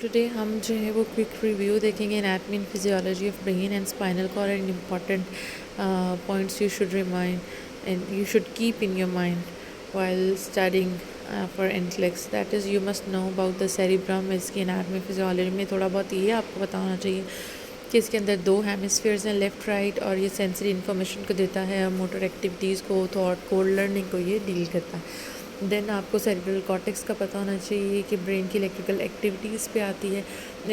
Today ہم جو ہے وہ کوئک ریویو دیکھیں گے anatomy and physiology of brain and spinal cord and important points you should remind and you should keep in your mind while studying for intellects that is you must know about the cerebrum. اس کی anatomy physiology میں تھوڑا بہت یہ آپ کو پتہ ہونا چاہیے کہ اس کے اندر 2 ہیمسفیئرز ہیں، لیفٹ رائٹ، اور یہ سینسری انفارمیشن کو دیتا ہے، موٹر ایکٹیویٹیز کو، تھاٹ، کوڈ لرننگ کو یہ ڈیل کرتا ہے. دین آپ کو سیریبرل کارٹیکس کا پتہ ہونا چاہیے کہ برین کی الیکٹریکل ایکٹیویٹیز پہ آتی ہے.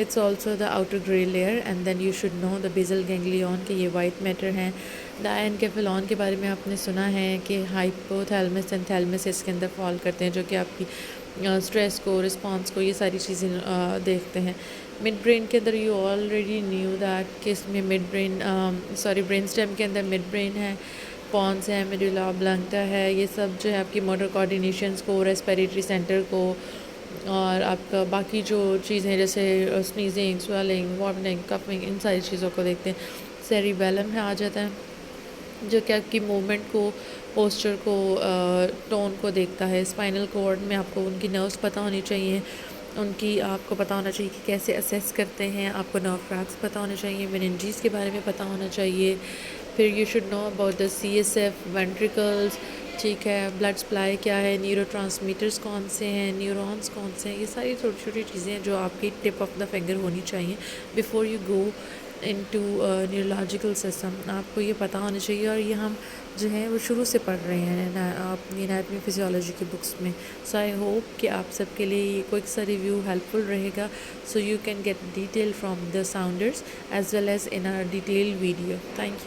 It's also the outer grey layer. And then you should know the basal ganglion کہ یہ وائٹ میٹر ہیں. دا اینکیفالون کے بارے میں آپ نے سنا ہے کہ ہائپو تھیلمس اینڈ تھیلمس اس کے اندر فال کرتے ہیں، جو کہ آپ کی اسٹریس کو، رسپانس کو، یہ ساری چیزیں دیکھتے ہیں. مڈ برین کے اندر یو آلریڈی نیو دیٹ کہ اس میں برین اسٹیم کے اندر مڈ برین ہے، پونس ہے، میڈولا اوبلانگا ہے. یہ سب جو ہے آپ کی موٹر کوآرڈینیشنس کو، ریسپیریٹری سینٹر کو، اور آپ کا باقی جو چیزیں جیسے اسنیزنگ، سویلنگ، وارمنگ، کفنگ، ان ساری چیزوں کو دیکھتے ہیں. سیریبیلم میں آ جاتا ہے جو کہ آپ کی موومنٹ کو، پوسچر کو، ٹون کو دیکھتا ہے. اسپائنل کارڈ میں آپ کو ان کی نروس پتہ ہونی چاہیے، ان کی آپ کو پتہ ہونا چاہیے کہ کیسے اسیس کرتے ہیں. آپ کو نرو ٹریکس پتہ ہونے چاہیے، میننجیز کے بارے میں پتہ ہونا چاہیے. پھر you should know about the C S F, ventricles, ٹھیک ہے، بلڈ سپلائی کیا ہے، نیورو ٹرانسمیٹرز کون سے ہیں، نیورونس کون سے ہیں. یہ ساری چھوٹی چھوٹی چیزیں جو آپ کی ٹپ آف دا فنگر ہونی چاہیے before you go into neurological system. آپ کو یہ پتہ ہونا چاہیے، اور یہ ہم جو ہے وہ شروع سے پڑھ رہے ہیں اپنی انیٹمی فزیولوجی کی بکس میں. سو آئی ہوپ کہ آپ سب کے لیے یہ کوئک سا ریویو ہیلپ فل رہے گا، so you can get detail from the Saunders as well as in detail video. Thank you.